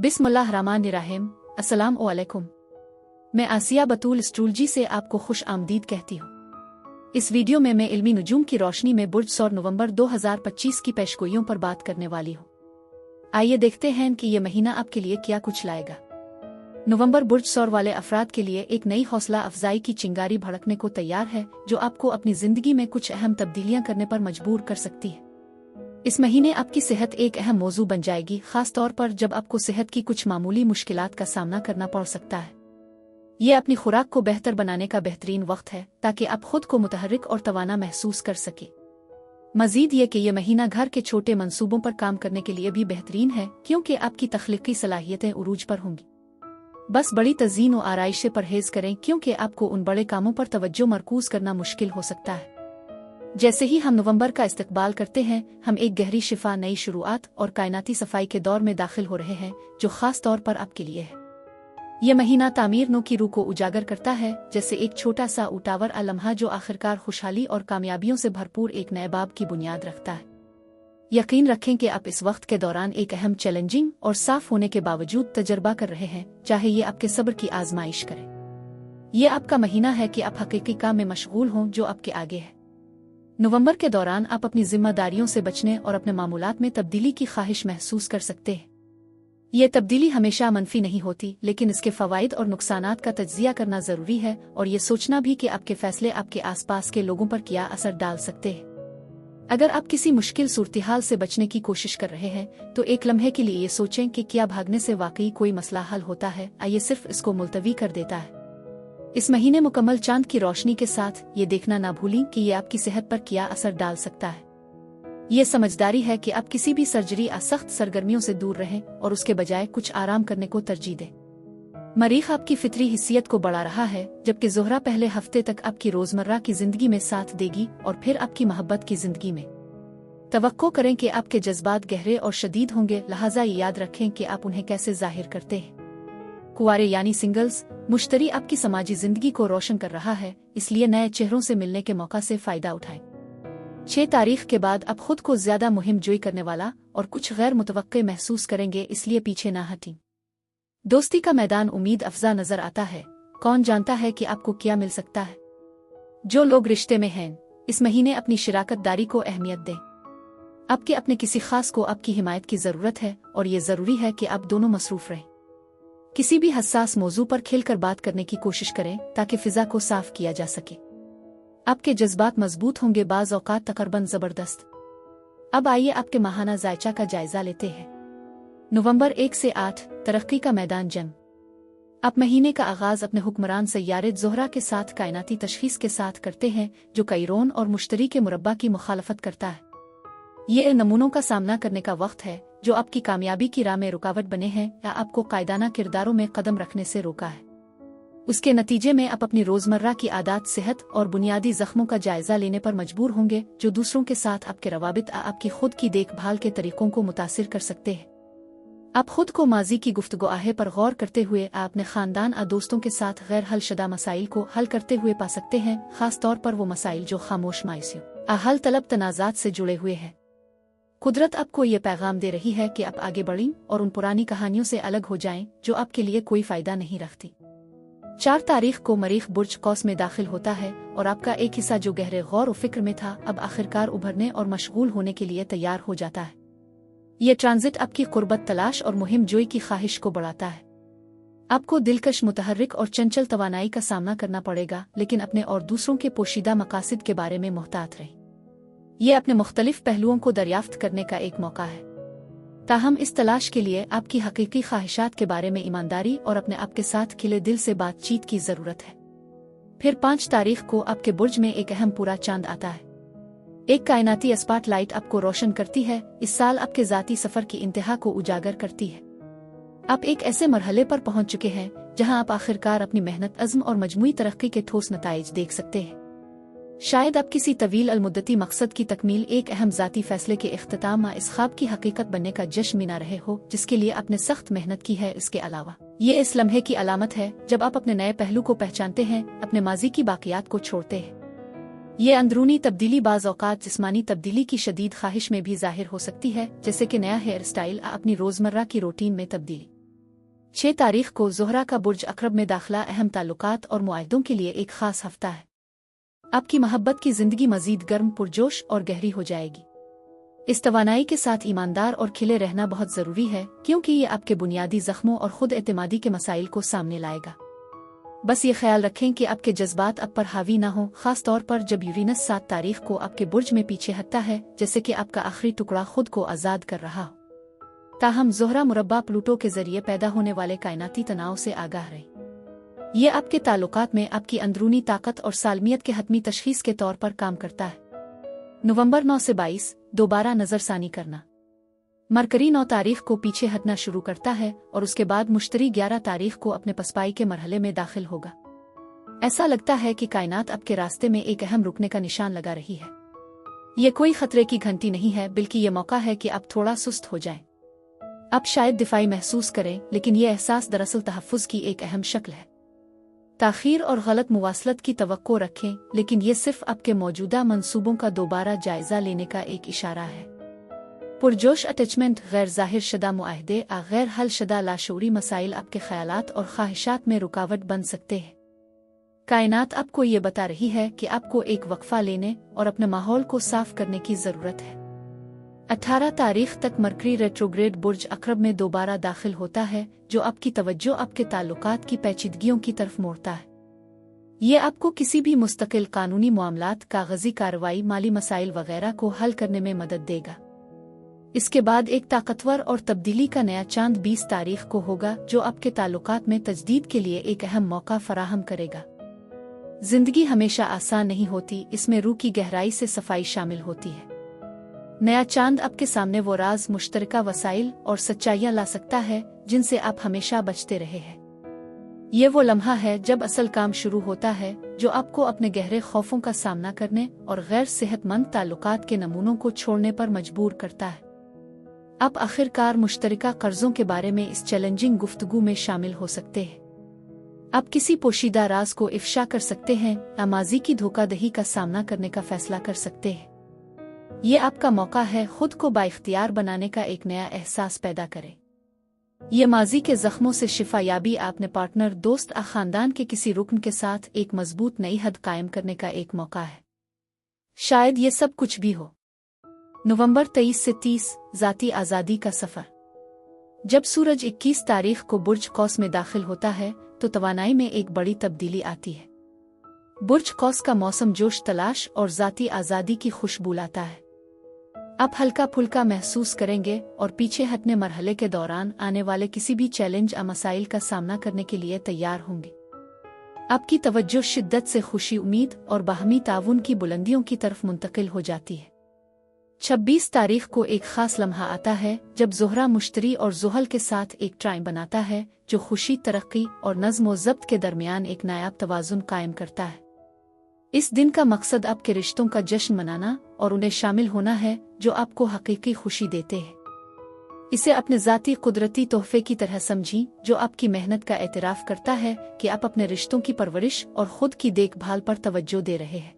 बिस्मिल्लाहिर्रहमानिर्रहीम। अस्सलाम वालेकुम। मैं आसिया बतूल एस्ट्रोलॉजी से आपको खुश आमदीद कहती हूँ। इस वीडियो में मैं इल्मी नुजूम की रोशनी में बुर्ज सौर नवंबर 2025 की पेशगोइयों पर बात करने वाली हूँ। आइए देखते हैं कि ये महीना आपके लिए क्या कुछ लाएगा। नवंबर बुर्ज सौर वाले अफराद के लिए एक नई हौसला अफजाई की चिंगारी भड़कने को तैयार है, जो आपको अपनी जिंदगी में कुछ अहम तब्दीलियां करने पर मजबूर कर सकती है। इस महीने आपकी सेहत एक अहम मौजू बन जाएगी, खास तौर पर जब आपको सेहत की कुछ मामूली मुश्किलात का सामना करना पड़ सकता है। ये अपनी खुराक को बेहतर बनाने का बेहतरीन वक्त है, ताकि आप खुद को मुतहर्रिक और तवाना महसूस कर सके। मजीद ये कि यह महीना घर के छोटे मंसूबों पर काम करने के लिए भी बेहतरीन है, क्योंकि आपकी तख्लीकी सलाहियतें उरूज पर होंगी। बस बड़ी तज़ीन और आराइश से परहेज करें, क्योंकि आपको उन बड़े कामों पर तवज्जो मरकूज करना मुश्किल हो सकता है। जैसे ही हम नवंबर का इस्तकबाल करते हैं, हम एक गहरी शिफा, नई शुरुआत और कायनाती सफाई के दौर में दाखिल हो रहे हैं, जो खास तौर पर आपके लिए है। यह महीना तामीर नो की रूह को उजागर करता है, जैसे एक छोटा सा उटावर लम्हा जो आखिरकार खुशहाली और कामयाबियों से भरपूर एक नए बाब की बुनियाद रखता है। यकीन रखें कि आप इस वक्त के दौरान एक अहम चैलेंजिंग और साफ होने के बावजूद तजर्बा कर रहे हैं, चाहे ये आपके सब्र की आजमाइश करे। ये आपका महीना है कि आप हकीकी काम में मशगूल हों जो आपके आगे है। नवंबर के दौरान आप अपनी जिम्मेदारियों से बचने और अपने मामूलात में तब्दीली की ख्वाहिश महसूस कर सकते हैं। यह तब्दीली हमेशा मनफी नहीं होती, लेकिन इसके फवाइद और नुकसानात का तज्जिया करना जरूरी है, और ये सोचना भी कि आपके फैसले आपके आसपास के लोगों पर क्या असर डाल सकते हैं। अगर आप किसी मुश्किल सूरत-ए-हाल से बचने की कोशिश कर रहे हैं, तो एक लम्हे के लिए ये सोचें कि क्या भागने से वाकई कोई मसला हल होता है, ये सिर्फ इसको मुलतवी कर देता है। इस महीने मुकम्मल चांद की रोशनी के साथ ये देखना ना भूलें कि ये आपकी सेहत पर क्या असर डाल सकता है। ये समझदारी है कि आप किसी भी सर्जरी या सख्त सरगर्मियों से दूर रहें और उसके बजाय कुछ आराम करने को तरजीह दें। मरीख आपकी फितरी हिस्सियत को बढ़ा रहा है, जबकि ज़ोहरा पहले हफ्ते तक आपकी रोजमर्रा की जिंदगी में साथ देगी और फिर आपकी मोहब्बत की जिंदगी में। तवक्को करें कि आपके जज्बात गहरे और शदीद होंगे, लिहाजा ये याद रखें कि आप उन्हें कैसे जाहिर करते हैं। कुंवारे यानी सिंगल्स, मुश्तरी आपकी समाजी जिंदगी को रोशन कर रहा है, इसलिए नए चेहरों से मिलने के मौका से फायदा उठाएं। 6 तारीख के बाद आप खुद को ज्यादा मुहिम जोई करने वाला और कुछ गैर मुतवक्के महसूस करेंगे, इसलिए पीछे ना हटें। दोस्ती का मैदान उम्मीद अफजा नजर आता है। कौन जानता है कि आपको क्या मिल सकता है। जो लोग रिश्ते में हैं, इस महीने अपनी शिराकतदारी को अहमियत दें। आपके अपने किसी खास को आपकी हिमायत की जरूरत है, और ये जरूरी है कि आप दोनों मसरूफ रहें। किसी भी हसास मौजू पर खिलकर बात करने की कोशिश करें, ताकि फिजा को साफ किया जा सके। आपके जज्बात मजबूत होंगे, बाज़ औक़ात तकरीबन जबरदस्त। अब आइए आपके माहाना जायचा का जायजा लेते हैं। नवंबर 1 से 8 तरक्की का मैदान जंग। आप महीने का आगाज अपने हुक्मरान सैयारे ज़ोहरा के साथ कायनाती तशखीस के साथ करते हैं, जो कैरोन और मुश्तरी के मुरब्बा की मुखालफत करता है। ये नमूनों का सामना करने का वक्त है जो आपकी कामयाबी की राह में रुकावट बने हैं या आपको कायदाना किरदारों में कदम रखने से रोका है। उसके नतीजे में आप अपनी रोजमर्रा की आदत, सेहत और बुनियादी जख्मों का जायजा लेने पर मजबूर होंगे, जो दूसरों के साथ आपके रवाबित आपकी खुद की देखभाल के तरीकों को मुतासिर कर सकते हैं। आप खुद को माजी की गुफ्तगू पर गौर करते हुए अपने खानदान और दोस्तों के साथ गैर हल शुदा मसाइल को हल करते हुए पा सकते हैं, खास तौर पर वो मसाइल जो खामोश मायूसियों हल तलब तनाज़ात से जुड़े हुए हैं। कुदरत आपको ये पैगाम दे रही है कि आप आगे बढ़ें और उन पुरानी कहानियों से अलग हो जाएं, जो आपके लिए कोई फायदा नहीं रखती। 4 तारीख को मरीख बुर्ज कौस में दाखिल होता है, और आपका एक हिस्सा जो गहरे गौर और फिक्र में था, अब आखिरकार उभरने और मशगूल होने के लिए तैयार हो जाता है। ये ट्रांजिट आपकी कुर्बत तलाश और मुहिम जोई की ख्वाहिश को बढ़ाता है। आपको दिलकश, मुतहर्रिक और चंचल तवानाई का सामना करना पड़ेगा, लेकिन अपने और दूसरों के पोशीदा मकासद के बारे में मुहतात रहें। ये अपने मुख्तलिफ पहलुओं को दरियाफ्त करने का एक मौका है। ताहम इस तलाश के लिए आपकी हकीकी ख्वाहिशात के बारे में ईमानदारी और अपने आप के साथ खिले दिल से बातचीत की जरूरत है। फिर 5 तारीख को आपके बुर्ज में एक अहम पूरा चांद आता है। एक कायनाती स्पॉटलाइट आपको रोशन करती है, इस साल आपके जाती सफर की इंतहा को उजागर करती है। आप एक ऐसे मरहले पर पहुंच चुके हैं जहां आप आखिरकार अपनी मेहनत, अज़्म और मजमूई तरक्की के ठोस नताइज देख सकते हैं। शायद आप किसी तवील अलमुद्दती मकसद की तकमील, एक अहम जाती फैसले के इख्तिताम इस ख्वाब की हकीकत बनने का जश्न मना रहे हो, जिसके लिए आपने सख्त मेहनत की है। इसके अलावा ये इस लम्हे की अलामत है जब आप अपने नए पहलू को पहचानते हैं, अपने माजी की बाकियात को छोड़ते हैं। ये अंदरूनी तब्दीली बाज़ औक़ात जिस्मानी तब्दीली की शदीद ख्वाहिश में भी जाहिर हो सकती है, जैसे कि नया हेयर स्टाइल, अपनी रोज़मर्रा की रूटीन में तब्दीली। 6 तारीख को ज़ोहरा का बुर्ज अक़रब में दाखिला अहम ताल्लुकात और मुआहदों के लिए एक ख़ास हफ्ता है। आपकी मोहब्बत की ज़िंदगी मज़ीद गर्म, पुरजोश और गहरी हो जाएगी। इस तवानाई के साथ ईमानदार और खिले रहना बहुत ज़रूरी है, क्योंकि ये आपके बुनियादी ज़ख्मों और ख़ुद एतमादी के मसाइल को सामने लाएगा। बस ये ख्याल रखें कि आपके जज्बात आप पर हावी ना हो, ख़ास तौर पर जब यूरेनस 7 तारीख को आपके बुर्ज में पीछे हटता है, जैसे कि आपका आखिरी टुकड़ा खुद को आज़ाद कर रहा हो। ताहम ज़ोहरा मुरब्बा प्लूटो के ज़रिए पैदा होने वाले कायनाती तनाव से आगाह रहे। ये आपके ताल्लुकात में आपकी अंदरूनी ताकत और सालमियत के हतमी तशख़ीस के तौर पर काम करता है। नवंबर 9 से 22 दोबारा नज़रसानी करना। मरकरी 9 तारीख को पीछे हटना शुरू करता है और उसके बाद मुश्तरी 11 तारीख को अपने पसपाई के मरहले में दाखिल होगा। ऐसा लगता है कि कायनात आपके रास्ते में एक अहम रुकने का निशान लगा रही है। ये कोई खतरे की घंटी नहीं है, बल्कि ये मौका है कि आप थोड़ा सुस्त हो जाएं। आप शायद दिफाई महसूस करें, लेकिन ये एहसास दरअसल तहफ़्फ़ुज़ की एक अहम शक्ल है। ताख़ीर और गलत मुवासलत की तवक्को रखें, लेकिन ये सिर्फ आपके मौजूदा मंसूबों का दोबारा जायज़ा लेने का एक इशारा है। पुरजोश अटैचमेंट, गैर ज़ाहिर शुदा मुआहदे या गैर हल शुदा लाशूरी मसाइल आपके ख़यालात और ख्वाहिशात में रुकावट बन सकते हैं। कायनात आपको ये बता रही है कि आपको एक वक्फ़ा लेने और अपने माहौल को साफ़ करने की ज़रूरत है। 18 तारीख तक मरकरी रेट्रोग्रेड बुर्ज अक़रब में दोबारा दाखिल होता है, जो आपकी तवज्जो आपके ताल्लुकात की पेचीदगियों की तरफ मोड़ता है। ये आपको किसी भी मुस्तकिल कानूनी मामलात, कागजी कार्रवाई, माली मसाइल वगैरह को हल करने में मदद देगा। इसके बाद एक ताकतवर और तब्दीली का नया चांद 20 तारीख को होगा, जो आपके ताल्लुकात में तजदीद के लिए एक अहम मौका फराहम करेगा। जिंदगी हमेशा आसान नहीं होती, इसमें रूह की गहराई से सफाई शामिल होती है। नया चांद आपके सामने वो राज, मुश्तरका वसाइल और सच्चाइयाँ ला सकता है जिनसे आप हमेशा बचते रहे हैं। ये वो लम्हा है जब असल काम शुरू होता है, जो आपको अपने गहरे खौफों का सामना करने और गैर सेहतमंद ताल्लुकात के नमूनों को छोड़ने पर मजबूर करता है। आप आखिरकार मुश्तरका कर्जों के बारे में इस चैलेंजिंग गुफ्तगू में शामिल हो सकते हैं। आप किसी पोशीदा राज को इफ्शा कर सकते हैं या माजी की धोखाधड़ी का सामना करने का फैसला कर सकते हैं। ये आपका मौका है खुद को बाइख्तियार बनाने का, एक नया एहसास पैदा करें। ये माजी के जख्मों से शिफा याबी, आपने पार्टनर, दोस्त या खानदान के किसी रुकन के साथ एक मजबूत नई हद कायम करने का एक मौका है। शायद ये सब कुछ भी हो। नवंबर 23 से 30 ज़ाती आज़ादी का सफ़र। जब सूरज 21 तारीख को बुर्ज कौस में दाखिल होता है, तो तवानाई में एक बड़ी तब्दीली आती है। बुर्ज कौस का मौसम जोश तलाश और ज़ाती आज़ादी की खुशबू लाता है। आप हल्का फुल्का महसूस करेंगे और पीछे हटने मरहले के दौरान आने वाले किसी भी चैलेंज या मसाइल का सामना करने के लिए तैयार होंगे। आपकी तवज्जो शिद्दत से खुशी, उम्मीद और बाहमी ताउन की बुलंदियों की तरफ मुंतकिल हो जाती है। 26 तारीख को एक खास लम्हा आता है, जब ज़ोहरा मुश्तरी और ज़ुहल के साथ एक ट्राइन बनाता है, जो खुशी, तरक्की और नज़्म व ज़ब्त के दरमियान एक नायाब तवाज़ुन कायम करता है। इस दिन का मकसद आपके रिश्तों का जश्न मनाना और उन्हें शामिल होना है, जो आपको हकीकी खुशी देते हैं। इसे अपने ज़ाती कुदरती तोहफे की तरह समझें, जो आपकी मेहनत का एतराफ़ करता है कि आप अपने रिश्तों की परवरिश और ख़ुद की देखभाल पर तवज्जो दे रहे हैं।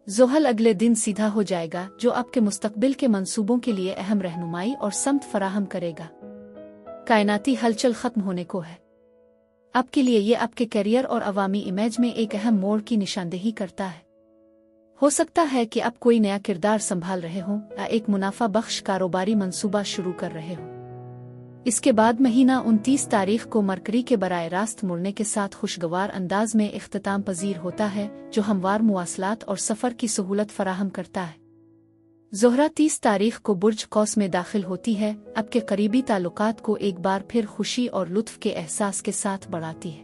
ज़ुहल अगले दिन सीधा हो जाएगा, जो आपके मुस्तकबिल के मंसूबों के लिए अहम रहनुमाई और समत फराहम करेगा। कायनाती हलचल ख़त्म होने को है। आपके लिए ये आपके करियर और अवामी इमेज में एक अहम मोड़ की निशानदेही करता है। हो सकता है कि आप कोई नया किरदार संभाल रहे हों या एक मुनाफा बख्श कारोबारी मंसूबा शुरू कर रहे हों। इसके बाद महीना 29 तारीख को मरकरी के बराए रास्त मुड़ने के साथ खुशगवार अंदाज में इख्तिताम पजीर होता है, जो हमवार मुवासलात और सफ़र की सहूलत फराहम करता है। ज़ोहरा 30 तारीख को बुर्ज कौस में दाखिल होती है, आपके करीबी ताल्लुकात को एक बार फिर खुशी और लुत्फ़ के एहसास के साथ बढ़ाती है।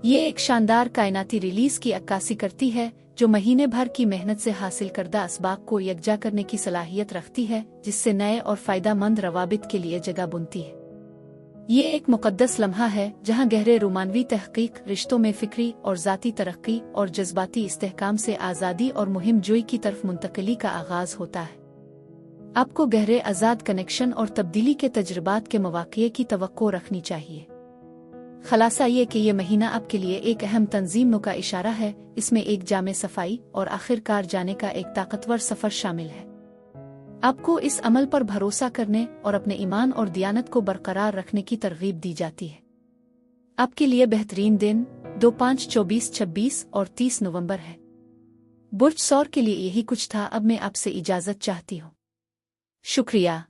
ये एक शानदार कायनाती रिलीज़ की अक्कासी करती है, जो महीने भर की मेहनत से हासिल करदा असबाब को यकजा करने की सलाहियत रखती है, जिससे नए और फ़ायदामंद रवाबित के लिए जगह बुनती है। ये एक मुक़द्दस लम्हा है, जहाँ गहरे रोमानवी तहक़ीक़, रिश्तों में फ़िक्री और ज़ाती तरक्की और जज्बाती इस्तेहकाम से आज़ादी और मुहिम जोई की तरफ मुंतकिली का आगाज़ होता है। आपको गहरे आज़ाद कनेक्शन और तब्दीली के तजुर्बात के मौक़े की तवक्को रखनी चाहिए। खलासा ये कि ये महीना आपके लिए एक अहम तंज़ीम का इशारा है। इसमें एक जामे सफाई और आखिरकार जाने का एक ताकतवर सफ़र शामिल है। आपको इस अमल पर भरोसा करने और अपने ईमान और दियानत को बरकरार रखने की तरगीब दी जाती है। आपके लिए बेहतरीन दिन 2, 5, 24, 26 और 30 नवंबर है। बुर्ज सौर के लिए यही कुछ था। अब मैं आपसे इजाजत चाहती हूँ। शुक्रिया।